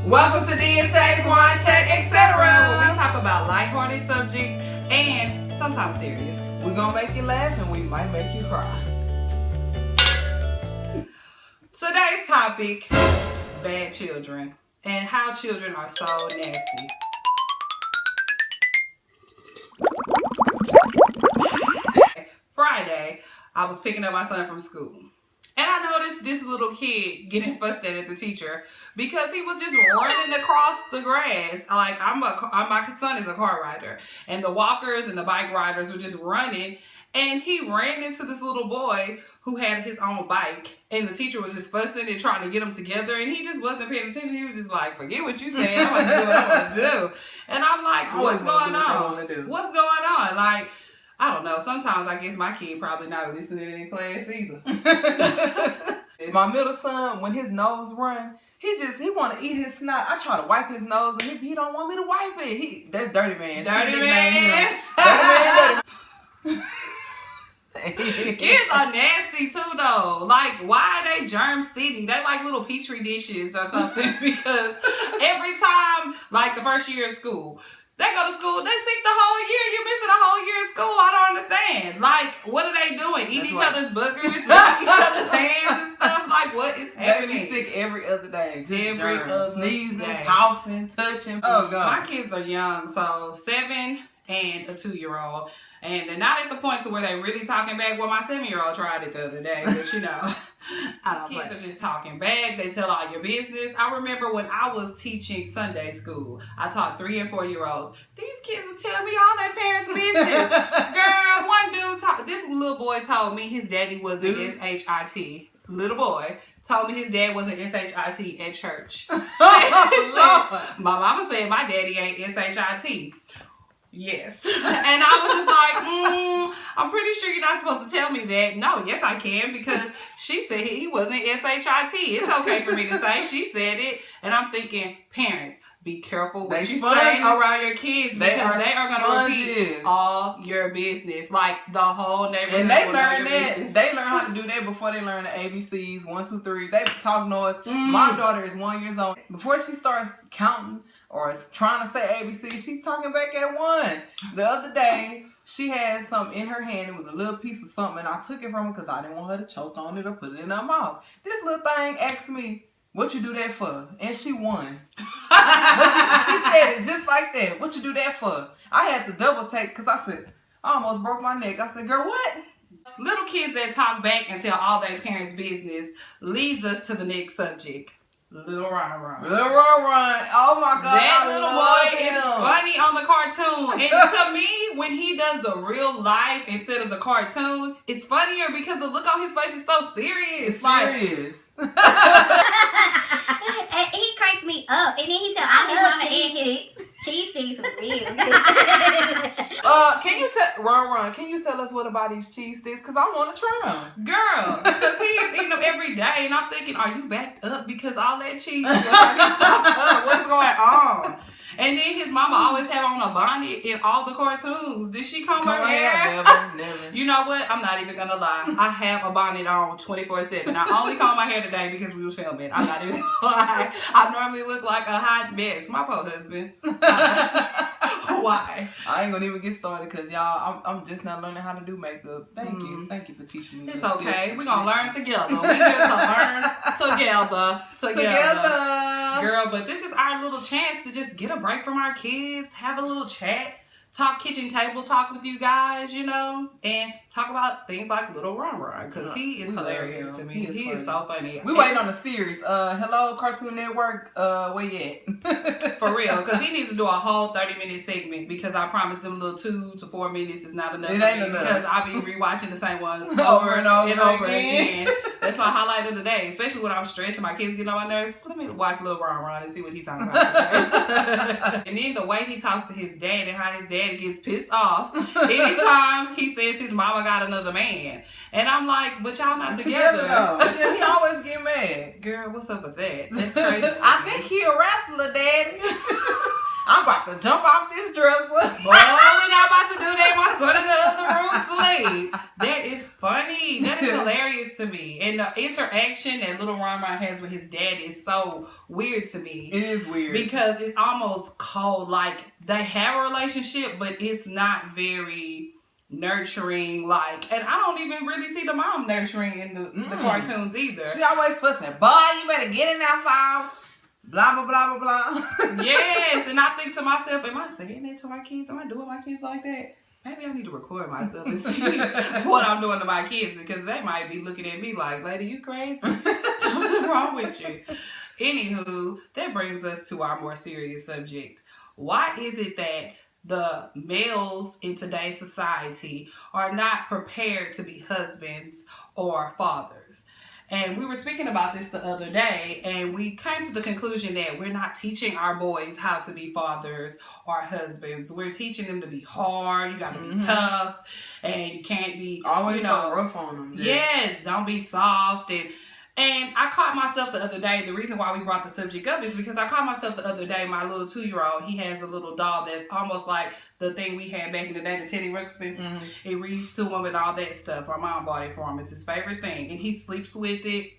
Welcome to N Shays, Wine Chat, etc. where we talk about lighthearted subjects and sometimes serious. We're gonna make you laugh and we might make you cry. Today's topic, bad children and how children are so nasty. Friday, I was picking up my son from school. And I noticed this little kid getting frustrated at the teacher because he was just running across the grass. Like, my son is a car rider, and the walkers and the bike riders were just running. And he ran into this little boy who had his own bike, and the teacher was just fussing and trying to get them together, and he just wasn't paying attention. He was just like, forget what you said, I'm about to do what I want to do. And I'm like, what's going on? What's going on? Like, I don't know. Sometimes I guess my kid probably not listening in class either. My middle son, when his nose run, he want to eat his snot. I try to wipe his nose, and he don't want me to wipe it. That's dirty man. Dirty man. Kids are nasty too, though. Like, why are they germ city? They like little petri dishes or something. Because every time, like the first year of school, they go to school, they sick the whole year. You're missing a whole year of school. I don't understand. Like, what are they doing? Eat each other's boogers, lick each other's hands and stuff. Like, what is happening? They be sick every other day. Just every other sneezing, day. coughing, touching. Oh, God. My kids are young, so 7 and a 2-year-old. And they're not at the point to where they're really talking back. Well, my 7-year-old tried it the other day, but you know, kids are just talking back. They tell all your business. I remember when I was teaching Sunday school, I taught 3 and 4-year-olds. These kids would tell me all their parents' business. Girl, one dude, this little boy told me his daddy was an SHIT. Little boy told me his dad was an SHIT at church. My mama said my daddy ain't SHIT. Yes. And I was just like, I'm pretty sure you're not supposed to tell me that. No, yes I can, because she said he wasn't SHIT. It's okay for me to say she said it. And I'm thinking, parents, be careful what you say around your kids, because they are going to repeat all your business. Like, the whole neighborhood. And they learn that. They learn how to do that before they learn the ABCs, 1, 2, 3. They talk noise. My daughter is 1 year old. Before she starts counting or trying to say ABC, she's talking back at 1. The other day, she had something in her hand. It was a little piece of something, and I took it from her because I didn't want her to choke on it or put it in her mouth. This little thing asked me, what you do that for? And she won. She said it just like that. What you do that for? I had to double take because I said, I almost broke my neck. I said, girl, what? Little kids that talk back and tell all their parents' business leads us to the next subject. Little Ron. Little Ron. Oh my God. That little boy is funny on the cartoon. And to me, when he does the real life instead of the cartoon, it's funnier because the look on his face is so serious. It's serious. And he cracks me up. And then he tells his mama and his cheese sticks were real. Can you tell Ron, can you tell us what about these cheese sticks? Because I want to try them. Girl, because he is eating them every day, and I'm thinking, are you backed up because all that cheese is stopped up? What's going on? And then his mama always have on a bonnet in all the cartoons. Did she comb her hair? Never. You know what? I'm not even gonna lie. I have a bonnet on 24/7. I only comb my hair today because we was filming. I'm not even gonna lie. I normally look like a hot mess. My poor husband. Why? I ain't gonna even get started because y'all, I'm just not learning how to do makeup. Thank you for teaching me. It's okay. We're gonna learn together. We're here to learn together. Girl, but this is our little chance to just get a break from our kids, have a little chat, talk kitchen table talk with you guys, you know, and talk about things like Little Ron, because he is hilarious to me. He is so funny. We waiting on the series. Hello, Cartoon Network. Where you at? For real, because he needs to do a whole 30-minute segment, because I promised them little 2 to 4 minutes is not enough. It ain't enough. Because I be rewatching the same ones over and over again. That's my highlight of the day, especially when I'm stressed and my kids get on my nerves. Let me watch Little Ron and see what he's talking about. And then the way he talks to his dad and how his dad gets pissed off anytime he says his mama got another man. And I'm like, but y'all not together. Yeah, he always get mad. Girl, what's up with that? That's crazy. I think he a wrestler, daddy. I'm about to jump off this dresser. Boy, we're not about to do that. My son in the other room sleep. That is funny. That is hilarious to me. And the interaction that little Ron has with his dad is so weird to me. It is weird. Because it's almost cold. Like, they have a relationship, but it's not very nurturing. Like, and I don't even really see the mom nurturing in the cartoons either. She always fussing, boy, you better get in that file. Blah, blah, blah, blah, blah. Yes, and I think to myself, am I saying that to my kids? Am I doing my kids like that? Maybe I need to record myself and see what I'm doing to my kids, because they might be looking at me like, lady, you crazy? What's wrong with you? Anywho, that brings us to our more serious subject. Why is it that the males in today's society are not prepared to be husbands or fathers? And we were speaking about this the other day, and we came to the conclusion that we're not teaching our boys how to be fathers or husbands. We're teaching them to be hard. You got to be tough, and you can't be always so rough on them. Dude. Yes, don't be soft. And I caught myself the other day. The reason why we brought the subject up is because I caught myself the other day. My little 2-year-old, he has a little doll that's almost like the thing we had back in the day, the Teddy Ruxpin. It reads to him and all that stuff. Our mom bought it for him. It's his favorite thing. And he sleeps with it.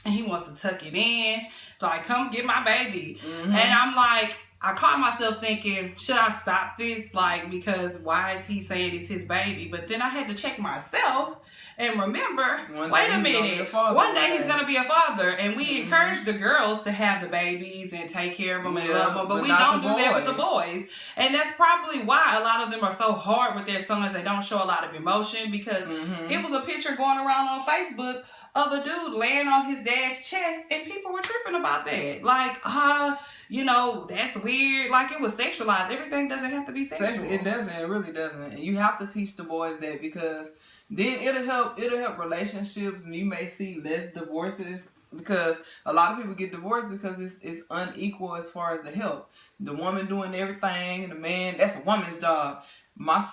And he wants to tuck it in. Like, come get my baby. And I'm like, I caught myself thinking, should I stop this? Like, because why is he saying it's his baby? But then I had to check myself and remember, wait a minute, one day he's going to be a father. And we encourage the girls to have the babies and take care of them and love them. But we don't do that with the boys. And that's probably why a lot of them are so hard with their sons. They don't show a lot of emotion, because it was a picture going around on Facebook of a dude laying on his dad's chest, and people were tripping about that. Like, you know, that's weird. Like, it was sexualized. Everything doesn't have to be sexual. It doesn't. It really doesn't. And you have to teach the boys that, because then it'll help relationships. You may see less divorces, because a lot of people get divorced because it's unequal as far as the help. The woman doing everything, and the man, that's a woman's job. My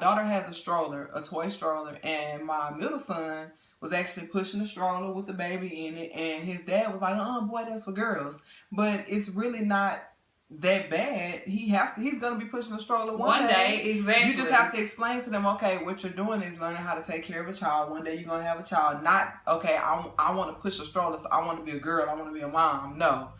daughter has a stroller, a toy stroller, and my middle son was actually pushing the stroller with the baby in it, and his dad was like, "Oh boy, that's for girls." But it's really not that bad. He's gonna be pushing the stroller one day. Exactly. You just have to explain to them, okay, what you're doing is learning how to take care of a child. One day you're gonna have a child. Not, okay, I want to push a stroller, so I want to be a girl, I want to be a mom. No.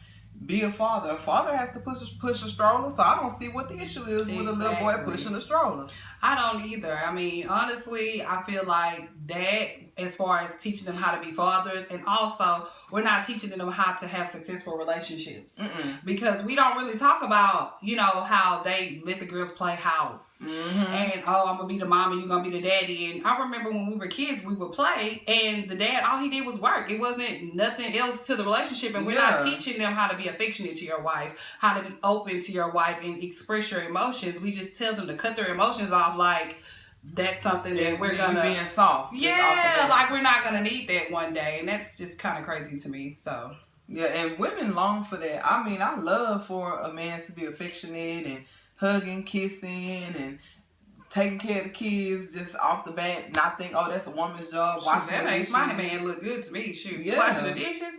Be a father. A father has to push a stroller, so I don't see what the issue is with a little boy pushing a stroller. I don't either. I mean, honestly, I feel like that, as far as teaching them how to be fathers, and also we're not teaching them how to have successful relationships. Because we don't really talk about, you know, how they let the girls play house. And, oh, I'm going to be the mom and you're going to be the daddy. And I remember when we were kids, we would play, and the dad, all he did was work. It wasn't nothing else to the relationship. And we're not teaching them how to be affectionate to your wife, how to be open to your wife and express your emotions. We just tell them to cut their emotions off, like, that's something that we're gonna being soft. Yeah, like we're not gonna need that one day, and that's just kind of crazy to me. So yeah, and women long for that. I mean, I love for a man to be affectionate and hugging, kissing, and taking care of the kids just off the bat. Not think, oh, that's a woman's job. That makes my man look good to me. Shoot, washing the dishes.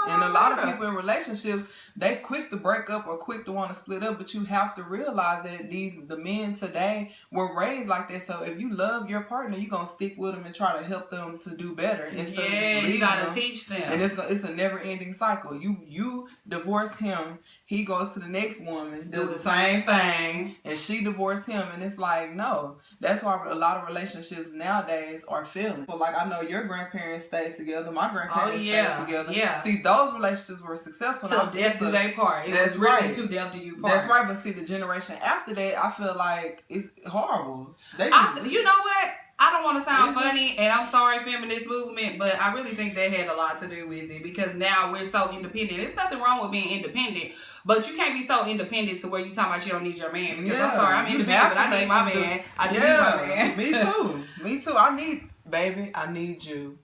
And a lot of people in relationships, they quick to break up or quick to want to split up, but you have to realize that the men today were raised like that. So if you love your partner, you're gonna stick with them and try to help them to do better. Instead of just you gotta teach them. And it's a never ending cycle. You divorce him, he goes to the next woman, does the same thing, and she divorced him, and it's like, no. That's why a lot of relationships nowadays are failing. So like, I know your grandparents stayed together, my grandparents stayed together. Yeah. See, those relationships were successful. Till death do they part. It was really to death do you part. That's right, but see, the generation after that, I feel like it's horrible. You know what? I don't want to sound funny, and I'm sorry, feminist movement, but I really think that had a lot to do with it, because now we're so independent. There's nothing wrong with being independent, but you can't be so independent to where you talking about you don't need your man. Because I'm sorry, I'm independent, but I need my man. I need my man. Me too. Me too. I need you.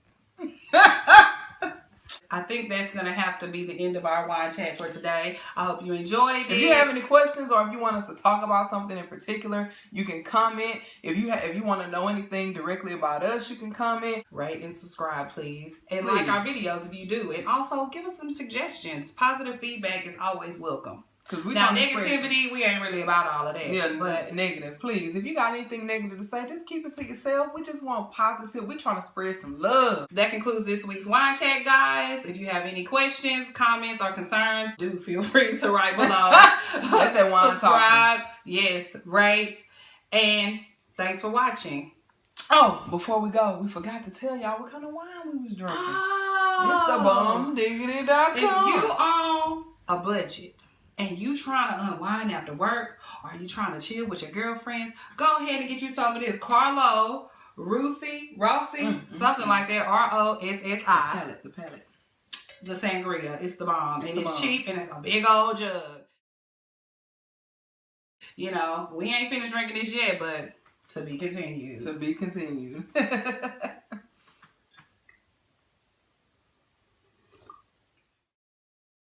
I think that's going to have to be the end of our wine chat for today. I hope you enjoyed it. If you have any questions, or if you want us to talk about something in particular, you can comment. If you want to know anything directly about us, you can comment. Rate and subscribe, please. And like our videos if you do. And also give us some suggestions. Positive feedback is always welcome. Because we now trying to spread negativity, we ain't really about all of that. Yeah, but negative. Please, if you got anything negative to say, just keep it to yourself. We just want positive. We trying to spread some love. that concludes this week's wine chat, guys. If you have any questions, comments, or concerns, do feel free to write below. That's that wine Subscribe, talking. yes, rate, and thanks for watching. Oh, before we go, we forgot to tell y'all what kind of wine we was drinking. It's the bumdiggity.com. If you on a budget and you trying to unwind after work, or you trying to chill with your girlfriends, go ahead and get you some of this Carlo Rossi, something like that. ROSSI. The palate. The sangria. It's the bomb. It's It's cheap and it's a big old jug. You know, we ain't finished drinking this yet, but to be continued. To be continued.